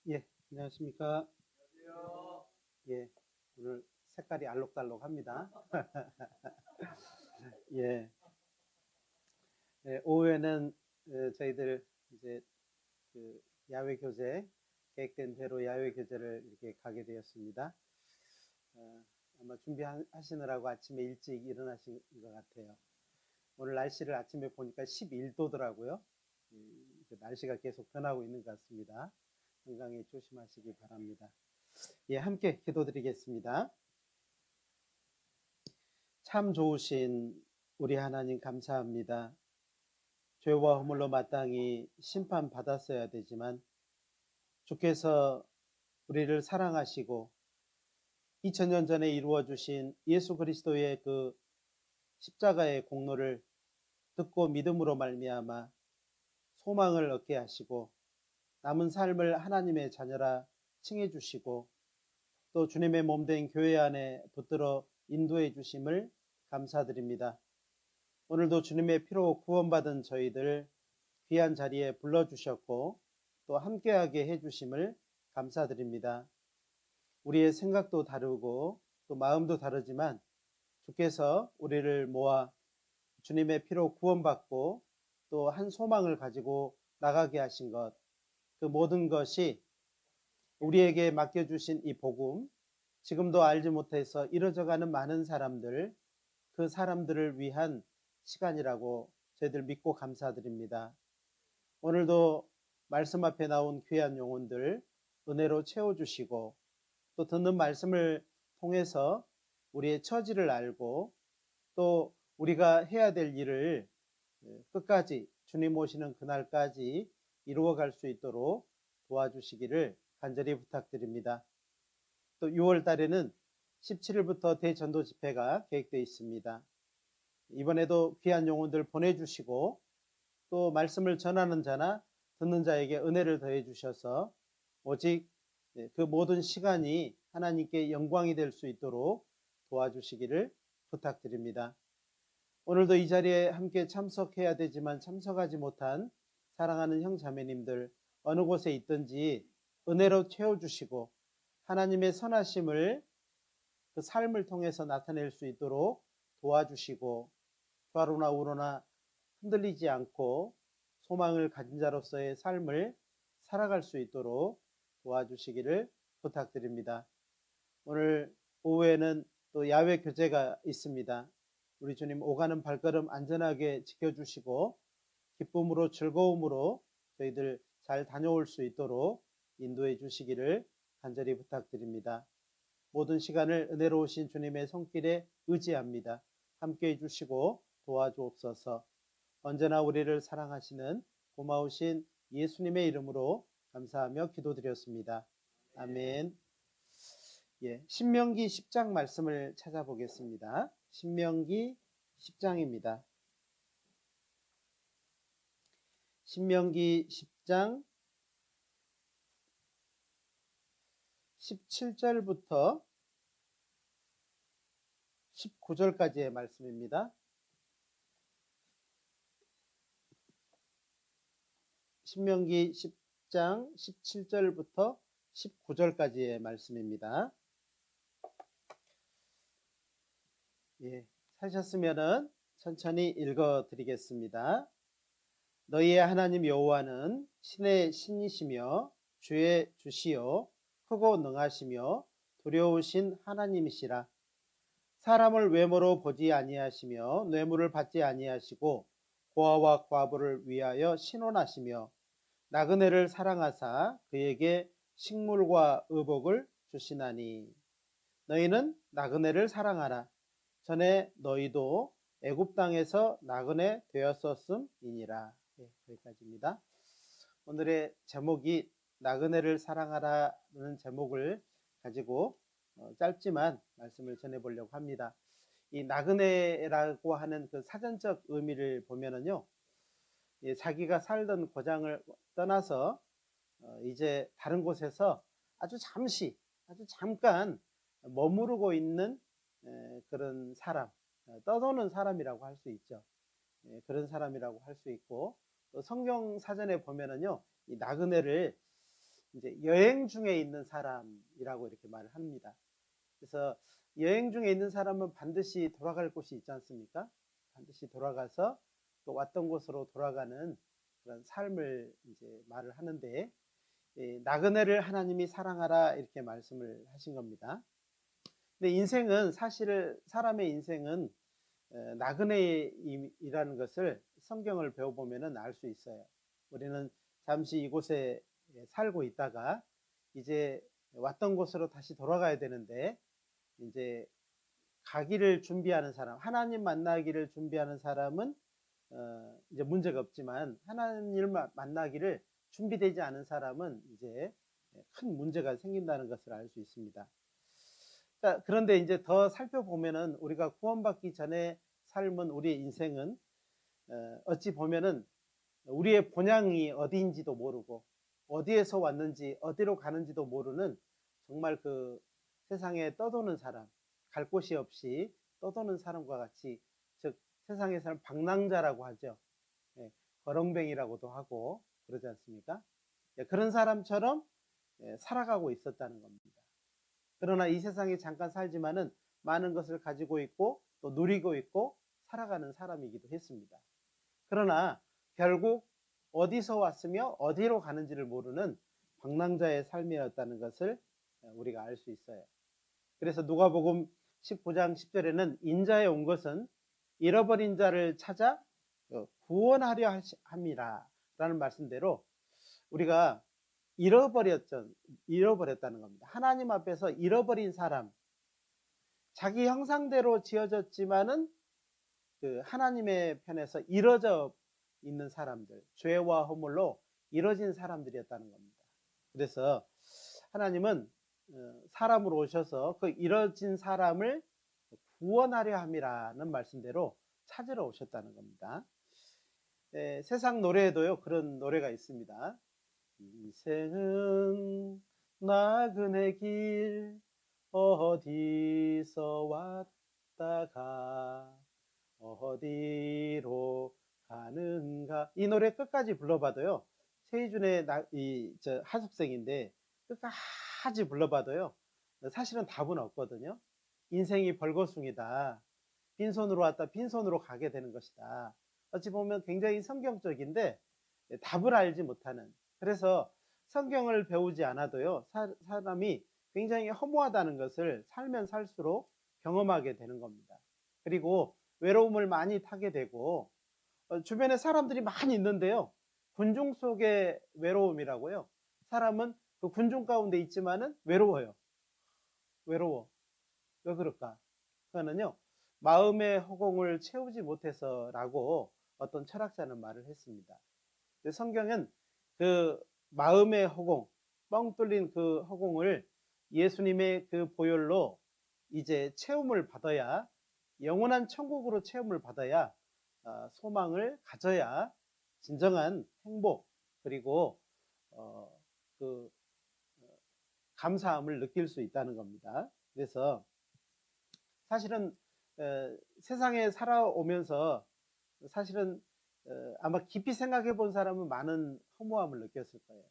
예, 안녕하십니까. 안녕하세요. 예, 오늘 색깔이 알록달록합니다. 예, 예, 오후에는 저희들 이제 그 야외 교제, 계획된 대로 야외 교제를 이렇게 가게 되었습니다. 어, 아마 준비하시느라고 아침에 일찍 일어나신 것 같아요. 오늘 날씨를 아침에 보니까 11도더라고요. 날씨가 계속 변하고 있는 것 같습니다. 건강에 조심하시기 바랍니다. 예, 함께 기도드리겠습니다. 참 좋으신 우리 하나님 감사합니다. 죄와 허물로 마땅히 심판받았어야 되지만 주께서 우리를 사랑하시고 2000년 전에 이루어 주신 예수 그리스도의 그 십자가의 공로를 듣고 믿음으로 말미암아 소망을 얻게 하시고 남은 삶을 하나님의 자녀라 칭해 주시고 또 주님의 몸된 교회 안에 붙들어 인도해 주심을 감사드립니다. 오늘도 주님의 피로 구원받은 저희들 귀한 자리에 불러주셨고 또 함께하게 해주심을 감사드립니다. 우리의 생각도 다르고 또 마음도 다르지만 주께서 우리를 모아 주님의 피로 구원받고 또 한 소망을 가지고 나가게 하신 것, 그 모든 것이 우리에게 맡겨주신 이 복음, 지금도 알지 못해서 이뤄져가는 많은 사람들, 그 사람들을 위한 시간이라고 저희들 믿고 감사드립니다. 오늘도 말씀 앞에 나온 귀한 영혼들 은혜로 채워주시고 또 듣는 말씀을 통해서 우리의 처지를 알고 또 우리가 해야 될 일을 끝까지 주님 오시는 그날까지 이루어갈 수 있도록 도와주시기를 간절히 부탁드립니다. 또 6월 달에는 17일부터 대전도 집회가 계획되어 있습니다. 이번에도 귀한 영혼들 보내주시고 또 말씀을 전하는 자나 듣는 자에게 은혜를 더해 주셔서 오직 그 모든 시간이 하나님께 영광이 될 수 있도록 도와주시기를 부탁드립니다. 오늘도 이 자리에 함께 참석해야 되지만 참석하지 못한 사랑하는 형 자매님들 어느 곳에 있든지 은혜로 채워주시고 하나님의 선하심을 그 삶을 통해서 나타낼 수 있도록 도와주시고 좌로나 우로나 흔들리지 않고 소망을 가진 자로서의 삶을 살아갈 수 있도록 도와주시기를 부탁드립니다. 오늘 오후에는 또 야외 교제가 있습니다. 우리 주님 오가는 발걸음 안전하게 지켜주시고 기쁨으로 즐거움으로 저희들 잘 다녀올 수 있도록 인도해 주시기를 간절히 부탁드립니다. 모든 시간을 은혜로우신 주님의 손길에 의지합니다. 함께해 주시고 도와주옵소서. 언제나 우리를 사랑하시는 고마우신 예수님의 이름으로 감사하며 기도드렸습니다. 아멘. 예, 신명기 10장 말씀을 찾아보겠습니다. 신명기 10장입니다. 신명기 10장 17절부터 19절까지의 말씀입니다. 신명기 10장 17절부터 19절까지의 말씀입니다. 예, 사셨으면은 천천히 읽어 드리겠습니다. 너희의 하나님 여호와는 신의 신이시며 주의 주시요 크고 능하시며 두려우신 하나님이시라. 사람을 외모로 보지 아니하시며 뇌물을 받지 아니하시고 고아와 과부를 위하여 신원하시며 나그네를 사랑하사 그에게 식물과 의복을 주시나니 너희는 나그네를 사랑하라. 전에 너희도 애굽 땅에서 나그네 되었었음이니라. 네, 여기까지입니다. 오늘의 제목이 나그네를 사랑하라는 제목을 가지고 짧지만 말씀을 전해보려고 합니다. 이 나그네라고 하는 그 사전적 의미를 보면은요, 자기가 살던 고장을 떠나서 이제 다른 곳에서 아주 잠시, 아주 잠깐 머무르고 있는 그런 사람, 떠도는 사람이라고 할 수 있죠. 그런 사람이라고 할 수 있고 또 성경 사전에 보면은요, 이 나그네를 이제 여행 중에 있는 사람이라고 이렇게 말을 합니다. 그래서 여행 중에 있는 사람은 반드시 돌아갈 곳이 있지 않습니까? 반드시 돌아가서 또 왔던 곳으로 돌아가는 그런 삶을 이제 말을 하는데, 나그네를 하나님이 사랑하라 이렇게 말씀을 하신 겁니다. 근데 인생은 사실 사람의 인생은 나그네이라는 것을 성경을 배워보면 알 수 있어요. 우리는 잠시 이곳에 살고 있다가 이제 왔던 곳으로 다시 돌아가야 되는데, 이제 가기를 준비하는 사람, 하나님 만나기를 준비하는 사람은 이제 문제가 없지만, 하나님을 만나기를 준비되지 않은 사람은 이제 큰 문제가 생긴다는 것을 알 수 있습니다. 그런데 이제 더 살펴보면은 우리가 구원받기 전에 삶은, 우리의 인생은 어찌 보면은 우리의 본향이 어디인지도 모르고 어디에서 왔는지 어디로 가는지도 모르는 정말 그 세상에 떠도는 사람, 갈 곳이 없이 떠도는 사람과 같이, 즉 세상에서는 방랑자라고 하죠. 거렁뱅이라고도 하고 그러지 않습니까? 그런 사람처럼 살아가고 있었다는 겁니다. 그러나 이 세상에 잠깐 살지만은 많은 것을 가지고 있고 또 누리고 있고 살아가는 사람이기도 했습니다. 그러나 결국 어디서 왔으며 어디로 가는지를 모르는 방랑자의 삶이었다는 것을 우리가 알 수 있어요. 그래서 누가복음 19장 10절에는 인자에 온 것은 잃어버린 자를 찾아 구원하려 함이라 라는 말씀대로 우리가 잃어버렸다는 겁니다. 하나님 앞에서 잃어버린 사람, 자기 형상대로 지어졌지만은 그 하나님의 편에서 이뤄져 있는 사람들, 죄와 허물로 이뤄진 사람들이었다는 겁니다. 그래서 하나님은 사람으로 오셔서 그 이뤄진 사람을 구원하려 함이라는 말씀대로 찾으러 오셨다는 겁니다. 세상 노래에도요 그런 노래가 있습니다. 인생은 나그네 길 어디서 왔다가 어디로 가는가. 이 노래 끝까지 불러봐도요, 최희준의 하숙생인데 끝까지 불러봐도요 사실은 답은 없거든요. 인생이 벌거숭이다, 빈손으로 왔다 빈손으로 가게 되는 것이다. 어찌 보면 굉장히 성경적인데 답을 알지 못하는, 그래서 성경을 배우지 않아도요 사람이 굉장히 허무하다는 것을 살면 살수록 경험하게 되는 겁니다. 그리고 외로움을 많이 타게 되고, 주변에 사람들이 많이 있는데요, 군중 속의 외로움이라고요. 사람은 그 군중 가운데 있지만은 외로워요. 외로워. 왜 그럴까? 그거는요, 마음의 허공을 채우지 못해서라고 어떤 철학자는 말을 했습니다. 성경은 그 마음의 허공, 뻥 뚫린 그 허공을 예수님의 그 보혈로 이제 체험을 받아야, 영원한 천국으로 체험을 받아야 소망을 가져야 진정한 행복, 그리고 그 감사함을 느낄 수 있다는 겁니다. 그래서 사실은 세상에 살아오면서 사실은 아마 깊이 생각해 본 사람은 많은 허무함을 느꼈을 거예요.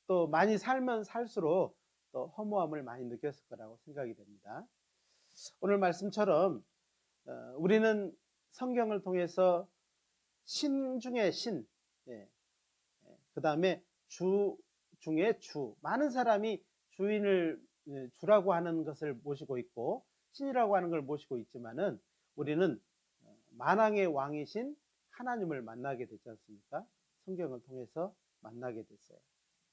또 많이 살면 살수록 또 허무함을 많이 느꼈을 거라고 생각이 됩니다. 오늘 말씀처럼 우리는 성경을 통해서 신 중에 신, 그 다음에 주 중에 주, 많은 사람이 주인을 주라고 하는 것을 모시고 있고 신이라고 하는 걸 모시고 있지만은 우리는 만왕의 왕이신 하나님을 만나게 됐지 않습니까? 성경을 통해서 만나게 됐어요.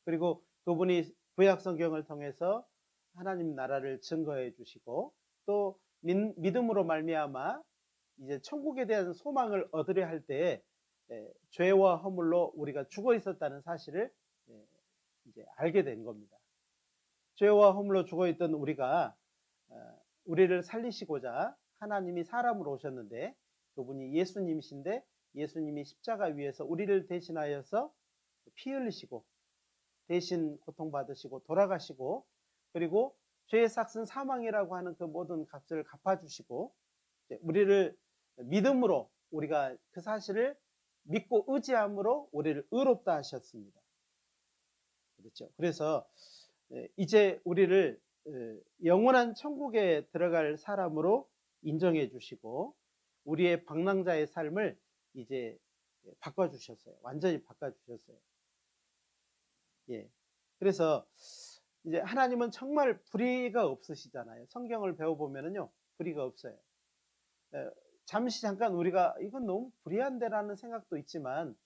그리고 그분이 구약 성경을 통해서 하나님 나라를 증거해 주시고, 또 믿음으로 말미암아 이제 천국에 대한 소망을 얻으려 할 때 죄와 허물로 우리가 죽어 있었다는 사실을 이제 알게 된 겁니다. 죄와 허물로 죽어 있던 우리가 우리를 살리시고자 하나님이 사람으로 오셨는데, 그분이 예수님이신데 예수님이 십자가 위에서 우리를 대신하여서 피 흘리시고 대신 고통받으시고 돌아가시고, 그리고 죄의 삭은 사망이라고 하는 그 모든 값을 갚아주시고, 우리를 믿음으로, 우리가 그 사실을 믿고 의지함으로 우리를 의롭다 하셨습니다. 그렇죠. 그래서 이제 우리를 영원한 천국에 들어갈 사람으로 인정해 주시고 우리의 방랑자의 삶을 이제 바꿔주셨어요. 완전히 바꿔주셨어요. 예. 그래서 이제 하나님은 정말 불의가 없으시잖아요. 성경을 배워보면은요, 불의가 없어요. 잠시 잠깐 우리가 이건 너무 불의한데라는 생각도 있지만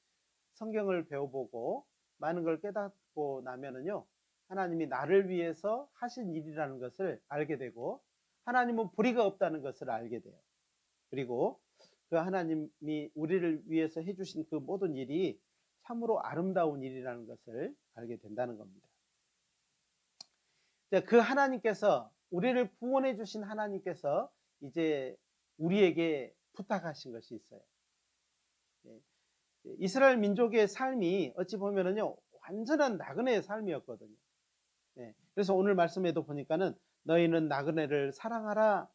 성경을 배워보고 많은 걸 깨닫고 나면은요, 하나님이 나를 위해서 하신 일이라는 것을 알게 되고 하나님은 불의가 없다는 것을 알게 돼요. 그리고 그 하나님이 우리를 위해서 해주신 그 모든 일이 참으로 아름다운 일이라는 것을 알게 된다는 겁니다. 그 하나님께서 우리를 구원해 주신 하나님께서 이제 우리에게 부탁하신 것이 있어요. 이스라엘 민족의 삶이 어찌 보면은요 완전한 나그네의 삶이었거든요. 그래서 오늘 말씀에도 보니까는 너희는 나그네를 사랑하라.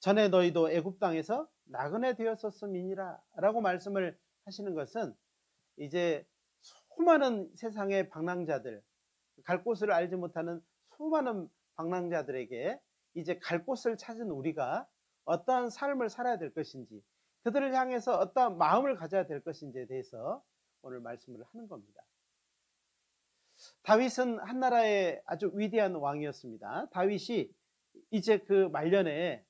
전에 너희도 애굽 땅에서 나그네 되었었음이니라 라고 말씀을 하시는 것은 이제 수많은 세상의 방랑자들, 갈 곳을 알지 못하는 수많은 방랑자들에게 이제 갈 곳을 찾은 우리가 어떠한 삶을 살아야 될 것인지, 그들을 향해서 어떠한 마음을 가져야 될 것인지에 대해서 오늘 말씀을 하는 겁니다. 다윗은 한나라의 아주 위대한 왕이었습니다. 다윗이 이제 그 말년에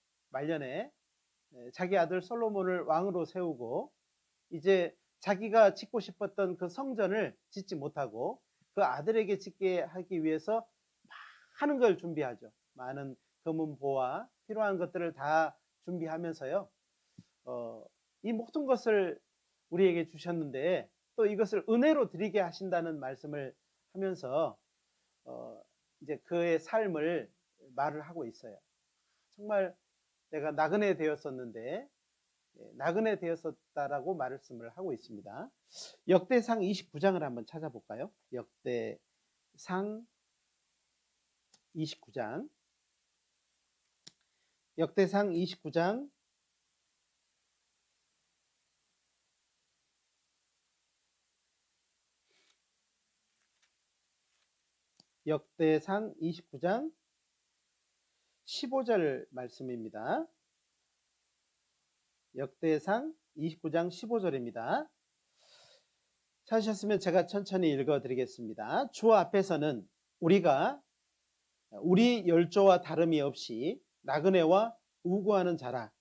자기 아들 솔로몬을 왕으로 세우고 이제 자기가 짓고 싶었던 그 성전을 짓지 못하고 그 아들에게 짓게 하기 위해서 많은 걸 준비하죠. 많은 금은보화 필요한 것들을 다 준비하면서요. 이 모든 것을 우리에게 주셨는데 또 이것을 은혜로 드리게 하신다는 말씀을 하면서 이제 그의 삶을 말을 하고 있어요. 정말 내가 나그네 되었었는데 나그네 되었었다라고 말씀을 하고 있습니다. 역대상 29장을 한번 찾아볼까요? 역대상 29장. 역대상 29장 15절 말씀입니다. 역대상 29장 15절입니다. 찾으셨으면 제가 천천히 읽어드리겠습니다. 주 앞에서는 우리가 우리 열조와 다름이 없이 나그네와 우고하는 자라.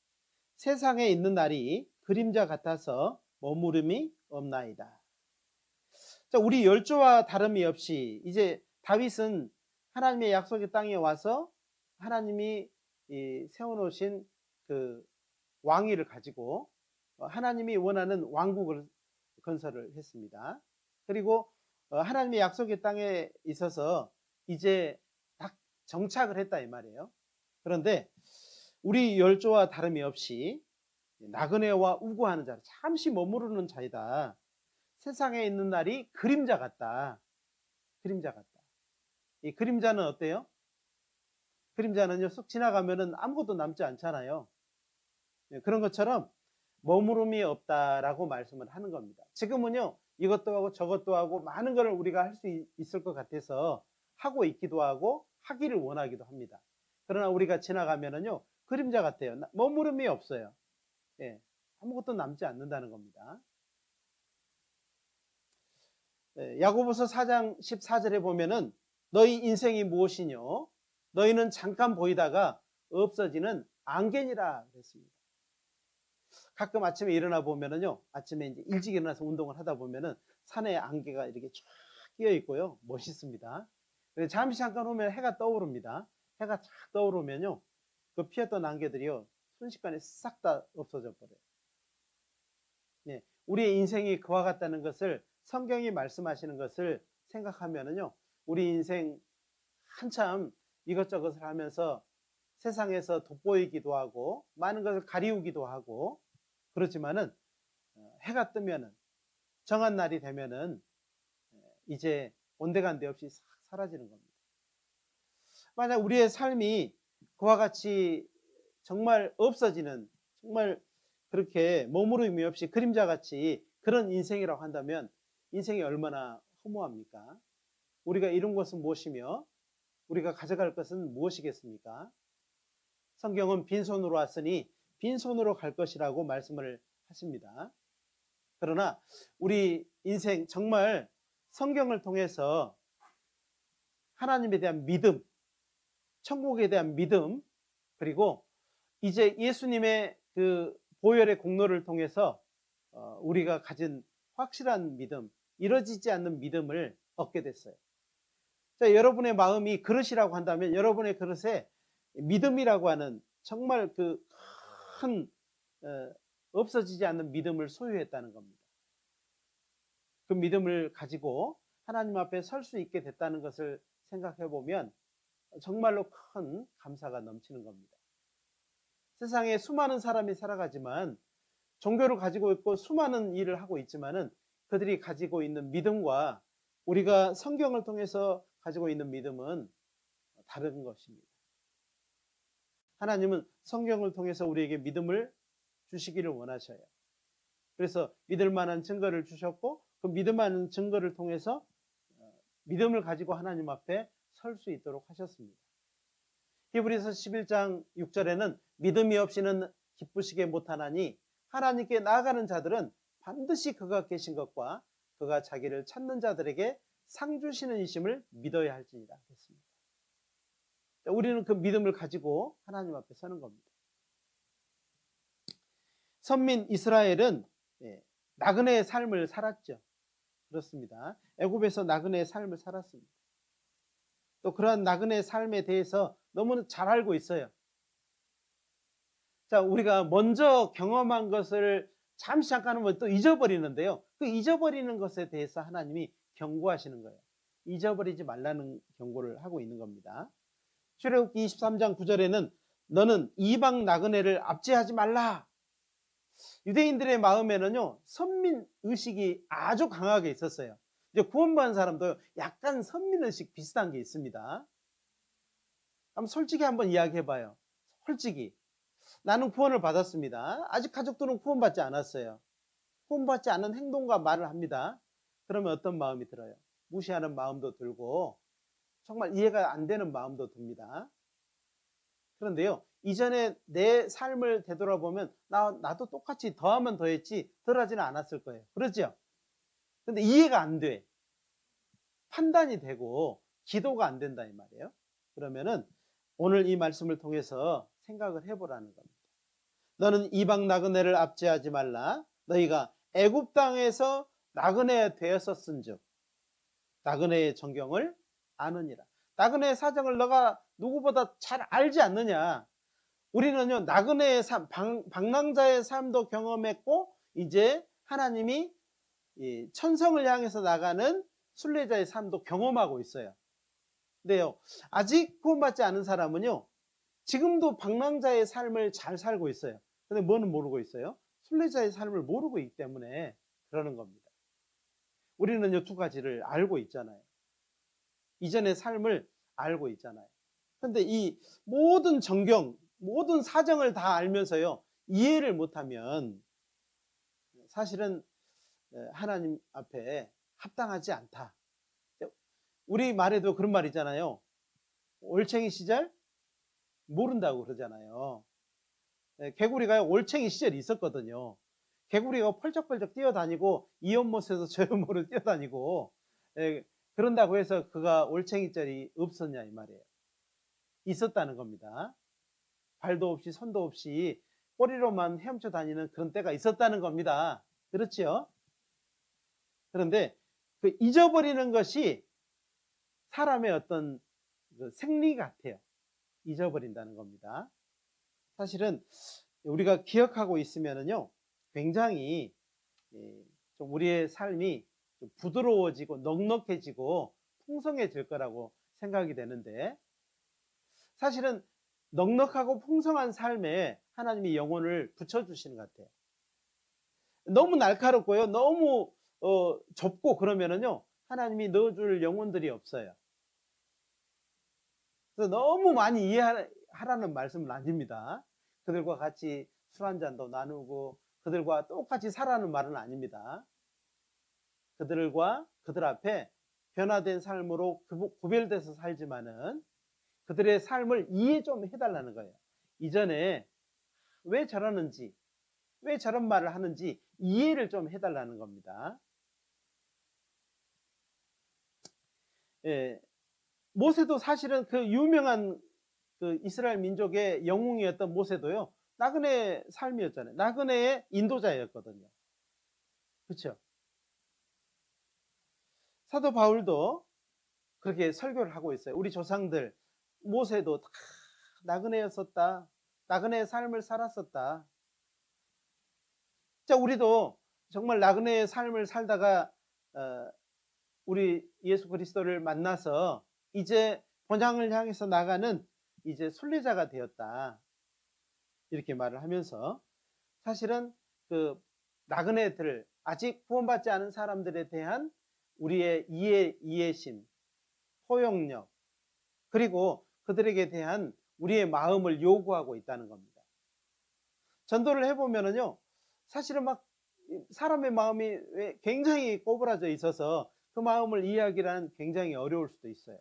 세상에 있는 날이 그림자 같아서 머무름이 없나이다. 자, 우리 열조와 다름이 없이 이제 다윗은 하나님의 약속의 땅에 와서 하나님이 세워놓으신 그 왕위를 가지고 하나님이 원하는 왕국을 건설을 했습니다. 그리고 하나님의 약속의 땅에 있어서 이제 딱 정착을 했다 이 말이에요. 그런데 우리 열조와 다름이 없이 나그네와 우고하는 자, 잠시 머무르는 자이다. 세상에 있는 날이 그림자 같다. 그림자 같다. 이 그림자는 어때요? 그림자는요 쑥 지나가면은 아무것도 남지 않잖아요. 그런 것처럼 머무름이 없다라고 말씀을 하는 겁니다. 지금은요 이것도 하고 저것도 하고 많은 걸 우리가 할 수 있을 것 같아서 하고 있기도 하고 하기를 원하기도 합니다. 그러나 우리가 지나가면은요 그림자 같아요. 머무름이 없어요. 아무것도 남지 않는다는 겁니다. 야고보서 4장 14절에 보면은 너희 인생이 무엇이뇨? 너희는 잠깐 보이다가 없어지는 안개니라 그랬습니다. 가끔 아침에 일어나 보면은요, 아침에 이제 일찍 일어나서 운동을 하다 보면은 산에 안개가 이렇게 쫙 끼어 있고요, 멋있습니다. 잠시 잠깐 오면 해가 떠오릅니다. 해가 쫙 떠오르면요, 그 피었던 안개들이요, 순식간에 싹 다 없어져 버려요. 우리의 인생이 그와 같다는 것을 성경이 말씀하시는 것을 생각하면은요, 우리 인생 한참 이것저것을 하면서 세상에서 돋보이기도 하고 많은 것을 가리우기도 하고 그렇지만은 해가 뜨면은 정한 날이 되면은 이제 온데간데 없이 싹 사라지는 겁니다. 만약 우리의 삶이 그와 같이 정말 없어지는 정말 그렇게 머무름이 없이 그림자같이 그런 인생이라고 한다면 인생이 얼마나 허무합니까? 우리가 이룬 것은 무엇이며 우리가 가져갈 것은 무엇이겠습니까? 성경은 빈손으로 왔으니 빈손으로 갈 것이라고 말씀을 하십니다. 그러나 우리 인생 정말 성경을 통해서 하나님에 대한 믿음, 천국에 대한 믿음, 그리고 이제 예수님의 그 보혈의 공로를 통해서 우리가 가진 확실한 믿음, 이루어지지 않는 믿음을 얻게 됐어요. 자, 여러분의 마음이 그릇이라고 한다면 여러분의 그릇에 믿음이라고 하는 정말 그 큰 없어지지 않는 믿음을 소유했다는 겁니다. 그 믿음을 가지고 하나님 앞에 설 수 있게 됐다는 것을 생각해 보면 정말로 큰 감사가 넘치는 겁니다. 세상에 수많은 사람이 살아가지만 종교를 가지고 있고 수많은 일을 하고 있지만은 그들이 가지고 있는 믿음과 우리가 성경을 통해서 가지고 있는 믿음은 다른 것입니다. 하나님은 성경을 통해서 우리에게 믿음을 주시기를 원하셔요. 그래서 믿을 만한 증거를 주셨고 그 믿을 만한 증거를 통해서 믿음을 가지고 하나님 앞에 설 수 있도록 하셨습니다. 히브리서 11장 6절에는 믿음이 없이는 기쁘시게 못하나니 하나님께 나아가는 자들은 반드시 그가 계신 것과 그가 자기를 찾는 자들에게 상 주시는 이심을 믿어야 할지니라 했습니다. 우리는 그 믿음을 가지고 하나님 앞에 서는 겁니다. 선민 이스라엘은 나그네의 삶을 살았죠. 그렇습니다. 애굽에서 나그네의 삶을 살았습니다. 또 그러한 나그네의 삶에 대해서 너무 잘 알고 있어요. 자, 우리가 먼저 경험한 것을 잠시 잠깐 하면 또 잊어버리는데요. 그 잊어버리는 것에 대해서 하나님이 경고하시는 거예요. 잊어버리지 말라는 경고를 하고 있는 겁니다. 출애굽기 23장 9절에는 너는 이방 나그네를 압제하지 말라. 유대인들의 마음에는요, 선민 의식이 아주 강하게 있었어요. 이제 구원받은 사람도 약간 선민 의식 비슷한 게 있습니다. 한번 솔직히 한번 이야기해봐요. 솔직히 나는 구원을 받았습니다. 아직 가족들은 구원받지 않았어요. 구원받지 않은 행동과 말을 합니다. 그러면 어떤 마음이 들어요? 무시하는 마음도 들고 정말 이해가 안 되는 마음도 듭니다. 그런데요, 이전에 내 삶을 되돌아보면 나도 똑같이 더하면 더했지 덜하지는 않았을 거예요. 그렇죠? 근데 이해가 안 돼. 판단이 되고 기도가 안 된다 이 말이에요. 그러면은 오늘 이 말씀을 통해서 생각을 해보라는 겁니다. 너는 이방 나그네를 압제하지 말라. 너희가 애굽 땅에서 나그네 되었었은즉 나그네의 정경을 아느니라. 나그네의 사정을 너가 누구보다 잘 알지 않느냐. 우리는요, 나그네의 삶, 방랑자의 삶도 경험했고 이제 하나님이 천성을 향해서 나가는 순례자의 삶도 경험하고 있어요. 근데요, 아직 구원받지 않은 사람은요, 지금도 방랑자의 삶을 잘 살고 있어요. 근데 뭐는 모르고 있어요? 순례자의 삶을 모르고 있기 때문에 그러는 겁니다. 우리는 두 가지를 알고 있잖아요. 이전의 삶을 알고 있잖아요. 근데 이 모든 정경, 모든 사정을 다 알면서요, 이해를 못하면 사실은 하나님 앞에 합당하지 않다. 우리 말에도 그런 말 있잖아요. 올챙이 시절 모른다고 그러잖아요. 개구리가 올챙이 시절이 있었거든요. 개구리가 펄쩍펄쩍 뛰어다니고 이 연못에서 저 연못을 뛰어다니고 그런다고 해서 그가 올챙이절이 없었냐 이 말이에요. 있었다는 겁니다. 발도 없이 손도 없이 꼬리로만 헤엄쳐 다니는 그런 때가 있었다는 겁니다. 그렇지요? 그런데 그 잊어버리는 것이 사람의 어떤 그 생리 같아요. 잊어버린다는 겁니다. 사실은 우리가 기억하고 있으면은요, 굉장히 좀 우리의 삶이 좀 부드러워지고 넉넉해지고 풍성해질 거라고 생각이 되는데, 사실은 넉넉하고 풍성한 삶에 하나님이 영혼을 붙여주시는 것 같아요. 너무 날카롭고요, 너무 좁고 그러면은요, 하나님이 넣어줄 영혼들이 없어요. 그래서 너무 많이 이해하라는 말씀은 아닙니다. 그들과 같이 술 한 잔도 나누고 그들과 똑같이 살라는 말은 아닙니다. 그들 앞에 변화된 삶으로 구별돼서 살지만은 그들의 삶을 이해 좀 해달라는 거예요. 이전에 왜 저러는지, 왜 저런 말을 하는지 이해를 좀 해달라는 겁니다. 예, 모세도 사실은 그 유명한 그 이스라엘 민족의 영웅이었던 모세도요, 나그네 삶이었잖아요. 나그네의 인도자였거든요. 그렇죠? 사도 바울도 그렇게 설교를 하고 있어요. 우리 조상들 모세도 다 나그네였었다. 나그네의 삶을 살았었다. 자, 우리도 정말 나그네의 삶을 살다가 우리 예수 그리스도를 만나서 이제 본향을 향해서 나가는 이제 순례자가 되었다. 이렇게 말을 하면서 사실은 그 나그네들, 아직 구원받지 않은 사람들에 대한 우리의 이해심, 포용력, 그리고 그들에게 대한 우리의 마음을 요구하고 있다는 겁니다. 전도를 해보면은요, 사실은 막 사람의 마음이 굉장히 꼬부라져 있어서 그 마음을 이해하기란 굉장히 어려울 수도 있어요.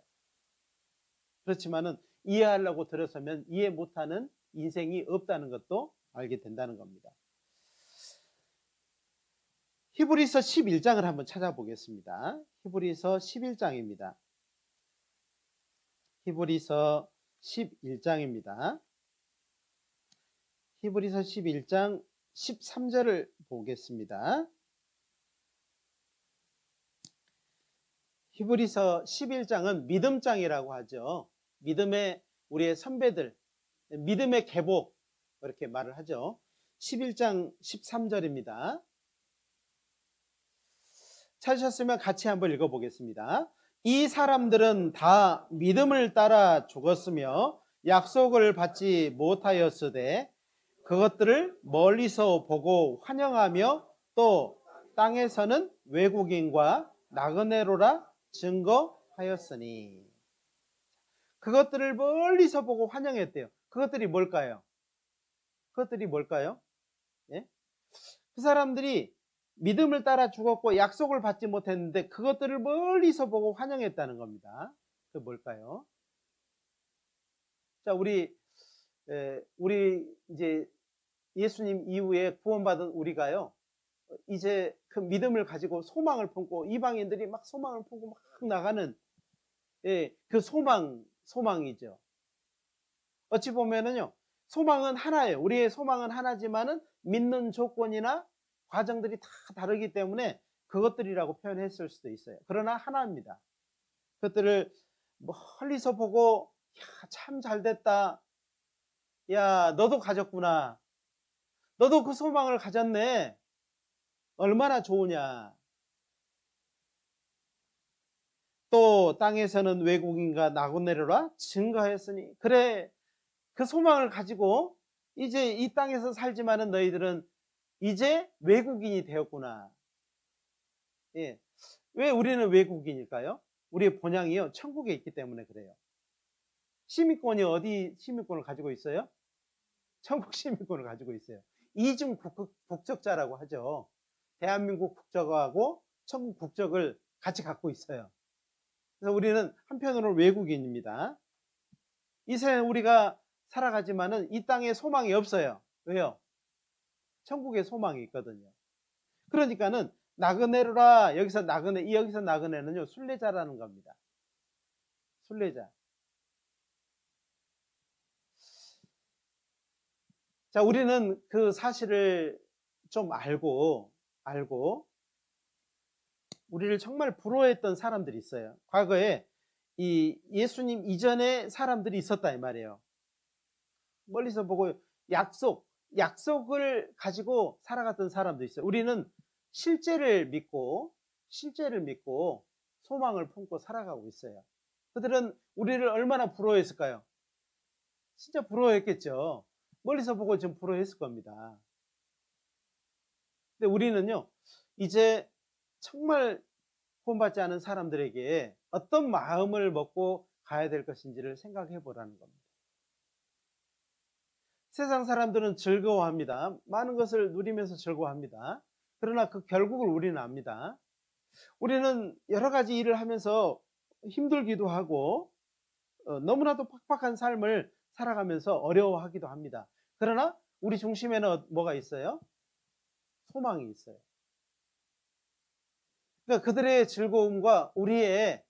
그렇지만은 이해하려고 들어서면 이해 못하는 인생이 없다는 것도 알게 된다는 겁니다. 히브리서 11장을 한번 찾아보겠습니다. 히브리서 11장입니다. 히브리서 11장입니다. 히브리서 11장 13절을 보겠습니다. 히브리서 11장은 믿음장이라고 하죠. 믿음의 우리의 선배들, 믿음의 계보, 이렇게 말을 하죠. 11장 13절입니다. 찾으셨으면 같이 한번 읽어보겠습니다. 이 사람들은 다 믿음을 따라 죽었으며 약속을 받지 못하였으되 그것들을 멀리서 보고 환영하며 또 땅에서는 외국인과 나그네로라 증거하였으니. 그것들을 멀리서 보고 환영했대요. 그것들이 뭘까요? 그것들이 뭘까요? 예? 그 사람들이 믿음을 따라 죽었고 약속을 받지 못했는데 그것들을 멀리서 보고 환영했다는 겁니다. 그 뭘까요? 자, 우리 이제 예수님 이후에 구원받은 우리가요, 이제 그 믿음을 가지고 소망을 품고 이방인들이 막 소망을 품고 막 나가는, 그 소망이죠. 어찌 보면은요, 소망은 하나예요. 우리의 소망은 하나지만은 믿는 조건이나 과정들이 다 다르기 때문에 그것들이라고 표현했을 수도 있어요. 그러나 하나입니다. 그것들을 멀리서 보고, 야, 참 잘됐다. 야, 너도 가졌구나. 너도 그 소망을 가졌네. 얼마나 좋으냐. 또 땅에서는 외국인과 나그네로라 증거하였으니. 그래, 그 소망을 가지고 이제 이 땅에서 살지만은 너희들은 이제 외국인이 되었구나. 예. 왜 우리는 외국인일까요? 우리의 본향이요, 천국에 있기 때문에 그래요. 시민권이 어디 시민권을 가지고 있어요? 천국 시민권을 가지고 있어요. 이중 국적자라고 하죠. 대한민국 국적하고 천국 국적을 같이 갖고 있어요. 그래서 우리는 한편으로는 외국인입니다. 이 세상에 우리가 살아가지만은 이 땅에 소망이 없어요. 왜요? 천국에 소망이 있거든요. 그러니까는 나그네로라, 여기서 나그네는요, 순례자라는 겁니다. 순례자. 자, 우리는 그 사실을 좀 알고 우리를 정말 부러워했던 사람들이 있어요. 과거에 이 예수님 이전에 사람들이 있었다 이 말이에요. 멀리서 보고 약속을 가지고 살아갔던 사람도 있어요. 우리는 실제를 믿고 소망을 품고 살아가고 있어요. 그들은 우리를 얼마나 부러워했을까요? 진짜 부러워했겠죠. 멀리서 보고 좀 부러워했을 겁니다. 근데 우리는요, 이제 정말 구원받지 않은 사람들에게 어떤 마음을 먹고 가야 될 것인지를 생각해 보라는 겁니다. 세상 사람들은 즐거워합니다. 많은 것을 누리면서 즐거워합니다. 그러나 그 결국을 우리는 압니다. 우리는 여러 가지 일을 하면서 힘들기도 하고 너무나도 팍팍한 삶을 살아가면서 어려워하기도 합니다. 그러나 우리 중심에는 뭐가 있어요? 소망이 있어요. 그러니까 그들의 즐거움과 우리의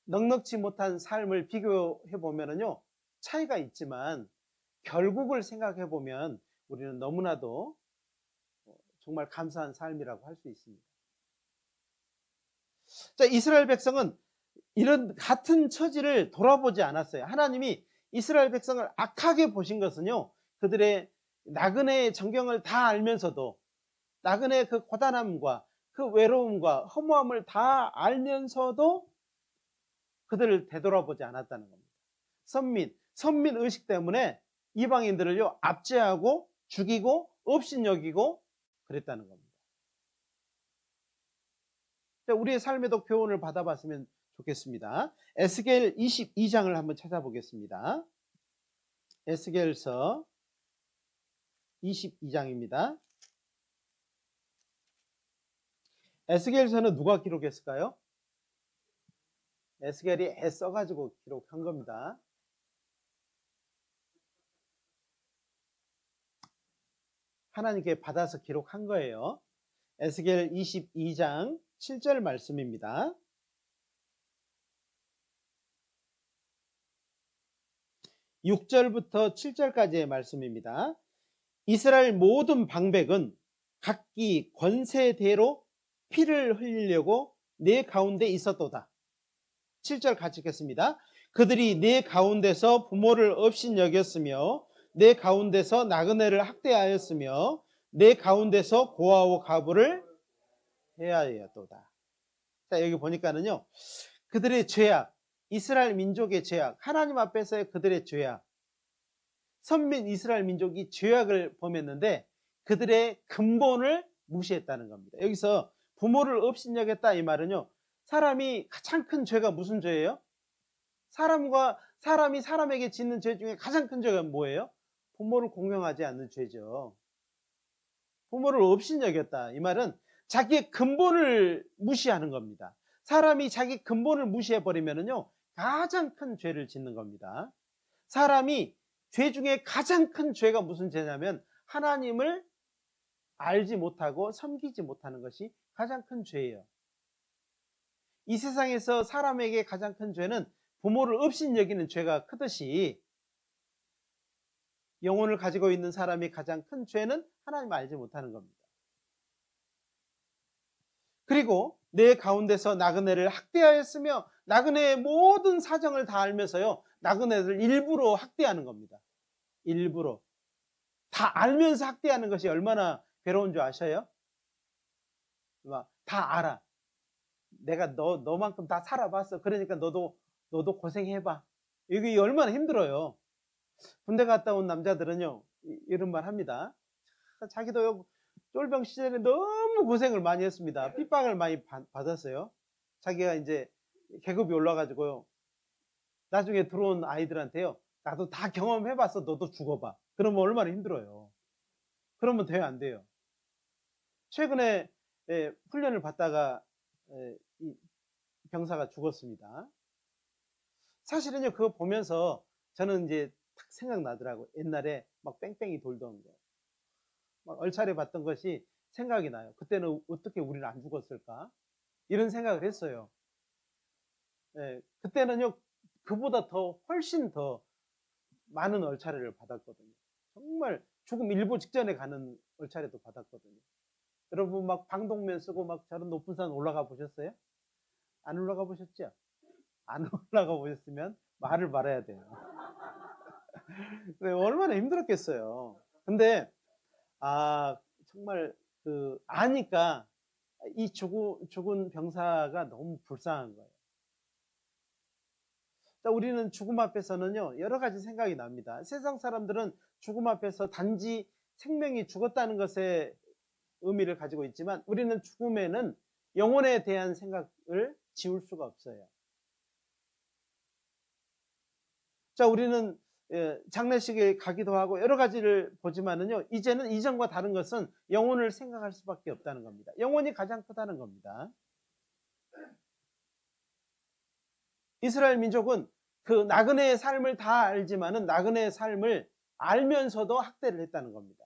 넉넉지 못한 삶을 비교해 보면은요, 차이가 있지만 결국을 생각해 보면 우리는 너무나도 정말 감사한 삶이라고 할 수 있습니다. 자, 이스라엘 백성은 이런 같은 처지를 돌아보지 않았어요. 하나님이 이스라엘 백성을 악하게 보신 것은요, 그들의 나그네의 정경을 다 알면서도, 나그네의 그 고단함과 그 외로움과 허무함을 다 알면서도 그들을 되돌아보지 않았다는 겁니다. 선민 의식 때문에 이방인들을요, 압제하고 죽이고 업신여기고 그랬다는 겁니다. 우리의 삶에도 교훈을 받아봤으면 좋겠습니다. 에스겔 22장을 한번 찾아보겠습니다. 에스겔서 22장입니다. 에스겔서는 누가 기록했을까요? 에스겔이 애써가지고 기록한 겁니다. 하나님께 받아서 기록한 거예요. 에스겔 22장 7절 말씀입니다. 6절부터 7절까지의 말씀입니다. 이스라엘 모든 방백은 각기 권세대로 피를 흘리려고 내 가운데 있었도다. 7절 같이 읽겠습니다. 그들이 내 가운데서 부모를 업신여겼으며 내 가운데서 나그네를 학대하였으며 내 가운데서 고아와 과부를 해하였도다. 자, 여기 보니까는요, 그들의 죄악, 이스라엘 민족의 죄악, 하나님 앞에서의 그들의 죄악, 선민 이스라엘 민족이 죄악을 범했는데 그들의 근본을 무시했다는 겁니다. 여기서 부모를 업신여겼다 이 말은요, 사람이 가장 큰 죄가 무슨 죄예요? 사람이 사람에게 짓는 죄 중에 가장 큰 죄가 뭐예요? 부모를 공경하지 않는 죄죠. 부모를 업신여겼다 이 말은 자기의 근본을 무시하는 겁니다. 사람이 자기 근본을 무시해버리면요, 가장 큰 죄를 짓는 겁니다. 사람이 죄 중에 가장 큰 죄가 무슨 죄냐면 하나님을 알지 못하고 섬기지 못하는 것이 가장 큰 죄예요. 이 세상에서 사람에게 가장 큰 죄는 부모를 업신여기는 죄가 크듯이 영혼을 가지고 있는 사람이 가장 큰 죄는 하나님을 알지 못하는 겁니다. 그리고 내 가운데서 나그네를 학대하였으며, 나그네의 모든 사정을 다 알면서요, 나그네를 일부러 학대하는 겁니다. 일부러. 다 알면서 학대하는 것이 얼마나 괴로운 줄 아셔요? 다 알아. 내가 너만큼 다 살아봤어. 그러니까 너도 고생해봐. 이게 얼마나 힘들어요. 군대 갔다 온 남자들은요, 이런 말 합니다. 자기도 쫄병 시절에 너무 고생을 많이 했습니다. 핍박을 많이 받았어요. 자기가 이제 계급이 올라가지고요, 나중에 들어온 아이들한테요, 나도 다 경험해봤어. 너도 죽어봐. 그러면 얼마나 힘들어요. 그러면 돼요, 안 돼요? 최근에 훈련을 받다가 이 병사가 죽었습니다. 사실은요, 그거 보면서 저는 이제 딱 생각나더라고요. 옛날에 막 뺑뺑이 돌던 거, 막 얼차려 봤던 것이 생각이 나요. 그때는 어떻게 우리는 안 죽었을까? 이런 생각을 했어요. 그때는요, 그보다 훨씬 더 많은 얼차려를 받았거든요. 정말 죽음 일보 직전에 가는 얼차려도 받았거든요. 여러분 막 방독면 쓰고 막 저런 높은 산 올라가 보셨어요? 안 올라가 보셨죠? 안 올라가 보셨으면 말을 말아야 돼요. 얼마나 힘들었겠어요. 근데 정말 아니까 이 죽은 병사가 너무 불쌍한 거예요. 우리는 죽음 앞에서는요, 여러 가지 생각이 납니다. 세상 사람들은 죽음 앞에서 단지 생명이 죽었다는 것에 의미를 가지고 있지만 우리는 죽음에는 영혼에 대한 생각을 지울 수가 없어요. 자, 우리는 장례식에 가기도 하고 여러 가지를 보지만은요, 이제는 이전과 다른 것은 영혼을 생각할 수밖에 없다는 겁니다. 영혼이 가장 크다는 겁니다. 이스라엘 민족은 그 나그네의 삶을 다 알지만은 나그네의 삶을 알면서도 학대를 했다는 겁니다.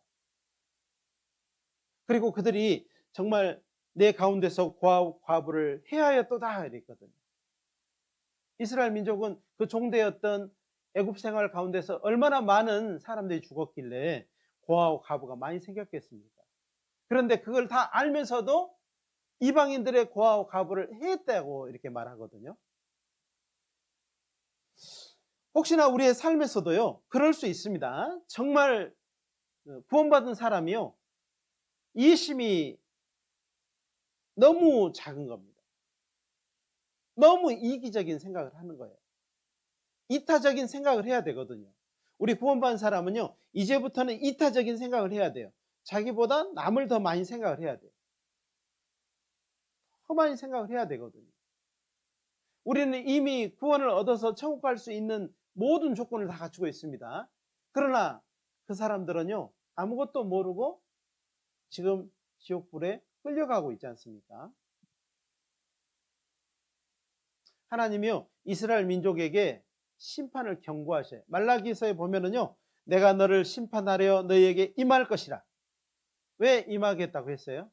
그리고 그들이 정말 내 가운데서 과부를 해하였도다 이랬거든요. 이스라엘 민족은 그 종되었던 애굽 생활 가운데서 얼마나 많은 사람들이 죽었길래 고아와 과부가 많이 생겼겠습니까? 그런데 그걸 다 알면서도 이방인들의 고아와 과부를 해했다고 이렇게 말하거든요. 혹시나 우리의 삶에서도요, 그럴 수 있습니다. 정말 구원받은 사람이요, 이심이 너무 작은 겁니다. 너무 이기적인 생각을 하는 거예요. 이타적인 생각을 해야 되거든요. 우리 구원받은 사람은요, 이제부터는 이타적인 생각을 해야 돼요. 자기보다 남을 더 많이 생각을 해야 돼요. 더 많이 생각을 해야 되거든요. 우리는 이미 구원을 얻어서 천국 갈 수 있는 모든 조건을 다 갖추고 있습니다. 그러나 그 사람들은요, 아무것도 모르고 지금 지옥불에 끌려가고 있지 않습니까? 하나님이요, 이스라엘 민족에게 심판을 경고하셔요. 말라기서에 보면은요, 내가 너를 심판하려 너희에게 임할 것이라. 왜 임하겠다고 했어요?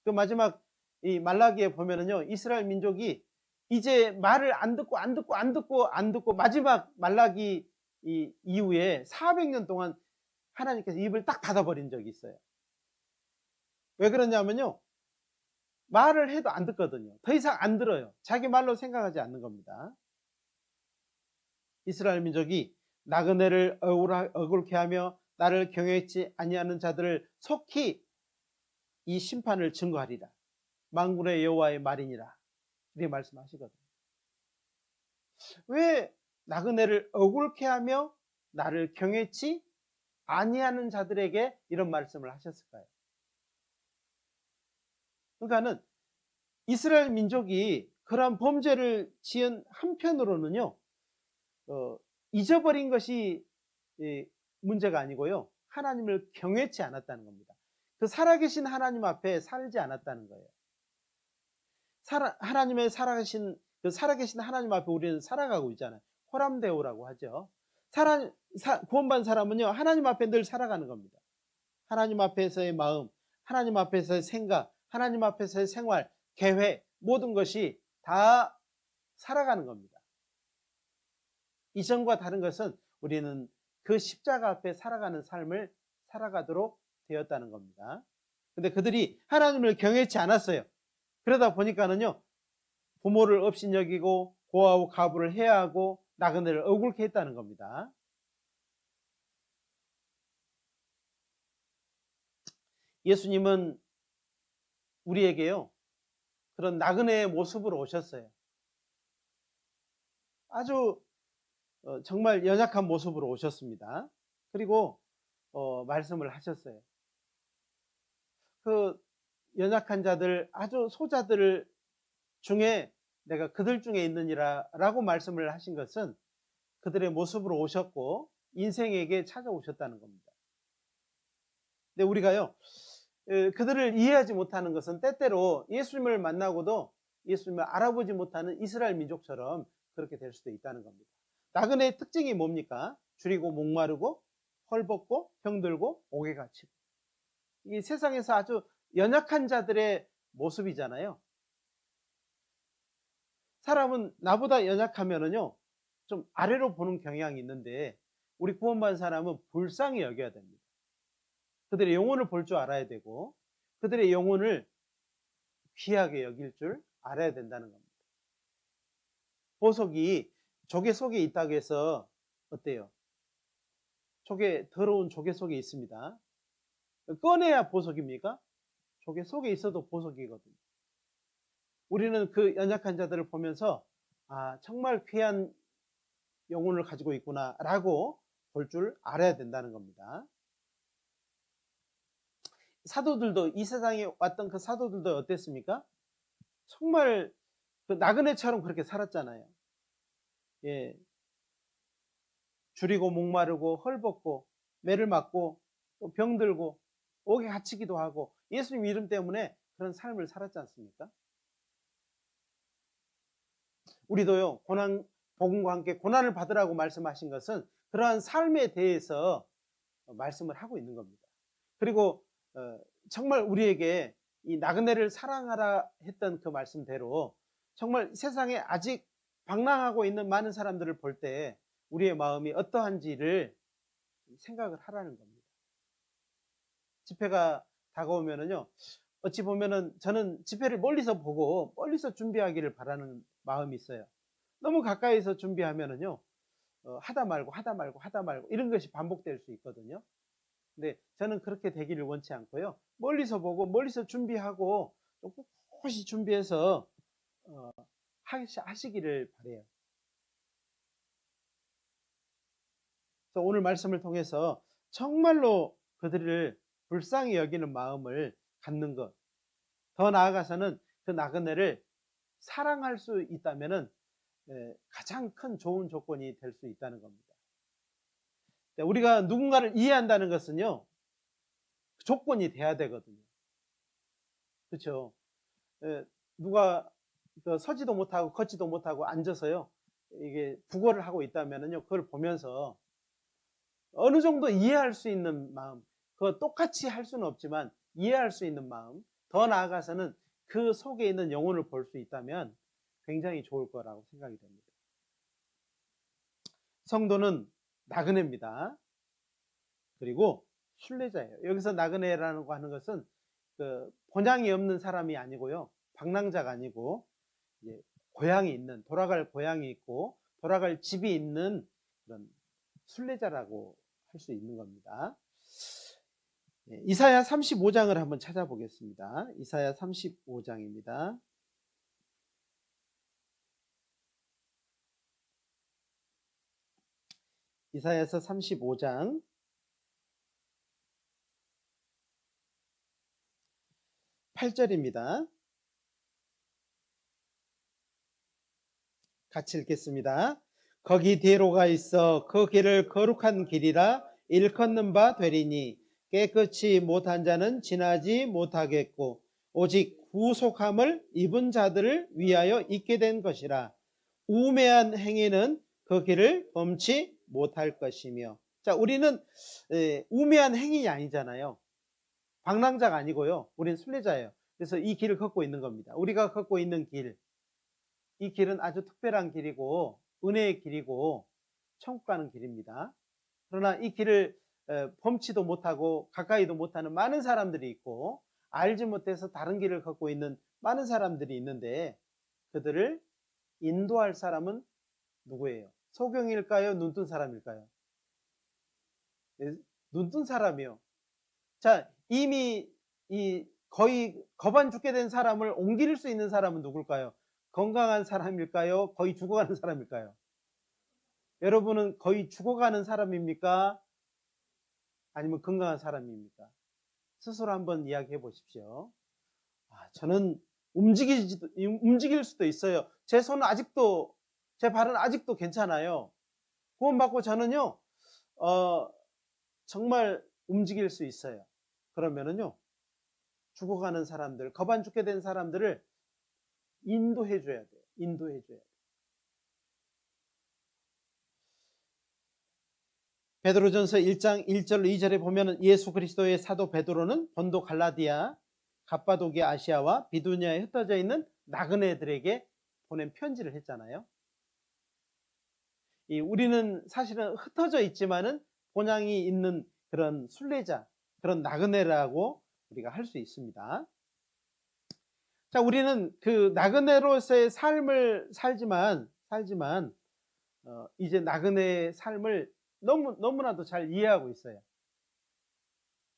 그 마지막 이 말라기에 보면은요, 이스라엘 민족이 이제 말을 안 듣고 마지막 말라기 이후에 400년 동안 하나님께서 입을 딱 닫아버린 적이 있어요. 왜 그러냐면요, 말을 해도 안 듣거든요. 더 이상 안 들어요. 자기 말로 생각하지 않는 겁니다. 이스라엘 민족이 나그네를 억울케 하며 나를 경외치 아니하는 자들을 속히 이 심판을 증거하리라. 만군의 여호와의 말이니라. 이렇게 말씀하시거든요. 왜 나그네를 억울케 하며 나를 경외치 아니하는 자들에게 이런 말씀을 하셨을까요? 그러니까는 이스라엘 민족이 그러한 범죄를 지은 한편으로는요, 잊어버린 것이 문제가 아니고요, 하나님을 경외치 않았다는 겁니다. 그 살아계신 하나님 앞에 살지 않았다는 거예요. 하나님의 살아계신 하나님 앞에 우리는 살아가고 있잖아요. 호람데오라고 하죠. 구원받은 사람은요, 하나님 앞에 늘 살아가는 겁니다. 하나님 앞에서의 마음, 하나님 앞에서의 생각, 하나님 앞에서의 생활, 계획, 모든 것이 다 살아가는 겁니다. 이전과 다른 것은 우리는 그 십자가 앞에 살아가는 삶을 살아가도록 되었다는 겁니다. 근데 그들이 하나님을 경외치 않았어요. 그러다 보니까는요, 부모를 업신여기고 고아와 과부를 해야 하고 나그네를 억울케 했다는 겁니다. 예수님은 우리에게요, 그런 나그네의 모습으로 오셨어요. 아주 정말 연약한 모습으로 오셨습니다. 그리고 말씀을 하셨어요. 그 연약한 자들, 아주 소자들 중에 내가 그들 중에 있느니라 라고 말씀을 하신 것은 그들의 모습으로 오셨고 인생에게 찾아오셨다는 겁니다. 근데 우리가요, 그들을 이해하지 못하는 것은 때때로 예수님을 만나고도 예수님을 알아보지 못하는 이스라엘 민족처럼 그렇게 될 수도 있다는 겁니다. 나그네의 특징이 뭡니까? 줄이고 목마르고 헐벗고 병들고 옥에 갇히고. 이 세상에서 아주 연약한 자들의 모습이잖아요. 사람은 나보다 연약하면은요, 좀 아래로 보는 경향이 있는데 우리 구원받은 사람은 불쌍히 여겨야 됩니다. 그들의 영혼을 볼 줄 알아야 되고 그들의 영혼을 귀하게 여길 줄 알아야 된다는 겁니다. 보석이 조개 속에 있다고 해서 어때요? 더러운 조개 속에 있습니다. 꺼내야 보석입니까? 조개 속에 있어도 보석이거든요. 우리는 그 연약한 자들을 보면서 정말 귀한 영혼을 가지고 있구나 라고 볼 줄 알아야 된다는 겁니다. 사도들도, 이 세상에 왔던 그 사도들도 어땠습니까? 정말 그 나그네처럼 그렇게 살았잖아요. 예, 줄이고 목마르고 헐벗고 매를 맞고 또 병들고 옥에 갇히기도 하고 예수님 이름 때문에 그런 삶을 살았지 않습니까? 우리도요, 복음과 함께 고난을 받으라고 말씀하신 것은 그러한 삶에 대해서 말씀을 하고 있는 겁니다. 그리고 정말 우리에게 이 나그네를 사랑하라 했던 그 말씀대로 정말 세상에 아직 방랑하고 있는 많은 사람들을 볼 때 우리의 마음이 어떠한지를 생각을 하라는 겁니다. 집회가 다가오면은요, 어찌 보면은 저는 집회를 멀리서 보고 멀리서 준비하기를 바라는 마음이 있어요. 너무 가까이서 준비하면은요, 하다 말고 이런 것이 반복될 수 있거든요. 근데 저는 그렇게 되기를 원치 않고요. 멀리서 보고 멀리서 준비하고 꿋꿋이 준비해서 하시기를 바래요. 그래서 오늘 말씀을 통해서 정말로 그들을 불쌍히 여기는 마음을 갖는 것, 더 나아가서는 그 나그네를 사랑할 수 있다면은 가장 큰 좋은 조건이 될 수 있다는 겁니다. 우리가 누군가를 이해한다는 것은요, 조건이 돼야 되거든요. 그렇죠? 누가 서지도 못하고 걷지도 못하고 앉아서요, 이게 구걸을 하고 있다면은요, 그걸 보면서 어느 정도 이해할 수 있는 마음, 그거 똑같이 할 수는 없지만 이해할 수 있는 마음, 더 나아가서는 그 속에 있는 영혼을 볼 수 있다면 굉장히 좋을 거라고 생각이 됩니다. 성도는 나그네입니다. 그리고 순례자예요. 여기서 나그네라고 하는 것은 본향이 없는 사람이 아니고요, 방랑자가 아니고 이제 고향이 있는, 돌아갈 고향이 있고 돌아갈 집이 있는 그런 순례자라고 할 수 있는 겁니다. 이사야 35장을 한번 찾아보겠습니다. 이사야 35장입니다. 이사야서 35장 8절입니다. 같이 읽겠습니다. 거기 대로가 있어 그 길을 거룩한 길이라 일컫는 바 되리니 깨끗이 못한 자는 지나지 못하겠고 오직 구속함을 입은 자들을 위하여 있게 된 것이라. 우매한 행위는 그 길을 범치 못할 것이며. 자, 우리는 우매한 행위 아니잖아요. 방랑자가 아니고요, 우리는 순례자예요. 그래서 이 길을 걷고 있는 겁니다. 우리가 걷고 있는 길, 이 길은 아주 특별한 길이고 은혜의 길이고 천국 가는 길입니다. 그러나 이 길을 범치도 못하고 가까이도 못하는 많은 사람들이 있고 알지 못해서 다른 길을 걷고 있는 많은 사람들이 있는데 그들을 인도할 사람은 누구예요? 소경일까요? 눈뜬 사람일까요? 눈뜬 사람이요. 자, 이미 거의 거반 죽게 된 사람을 옮길 수 있는 사람은 누굴까요? 건강한 사람일까요? 거의 죽어가는 사람일까요? 여러분은 거의 죽어가는 사람입니까? 아니면 건강한 사람입니까? 스스로 한번 이야기해 보십시오. 저는 움직일 수도 있어요. 제 손은 아직도, 제 발은 아직도 괜찮아요. 구원받고 저는요, 정말 움직일 수 있어요. 그러면은요, 죽어가는 사람들, 거반 죽게 된 사람들을 인도해 줘야 돼요. 인도해 줘야 돼요. 베드로전서 1장 1절 2절에 보면 예수 그리스도의 사도 베드로는 본도 갈라디아, 갑바도기아 아시아와 비두니아에 흩어져 있는 나그네들에게 보낸 편지를 했잖아요. 우리는 사실은 흩어져 있지만은 본향이 있는 그런 순례자, 그런 나그네라고 우리가 할 수 있습니다. 자, 우리는 그 나그네로서의 삶을 살지만 이제 나그네의 삶을 너무나도 잘 이해하고 있어요.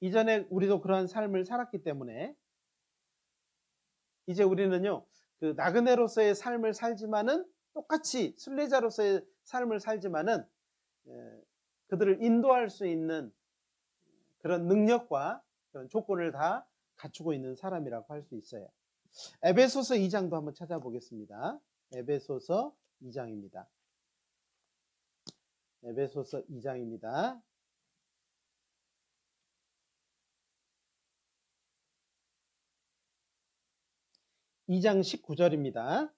이전에 우리도 그러한 삶을 살았기 때문에 이제 우리는요, 그 나그네로서의 삶을 살지만은 똑같이 순례자로서의 삶을 살지만은 그들을 인도할 수 있는 그런 능력과 그런 조건을 다 갖추고 있는 사람이라고 할 수 있어요. 에베소서 2장도 한번 찾아보겠습니다. 에베소서 2장입니다. 에베소서 2장입니다. 2장 19절입니다.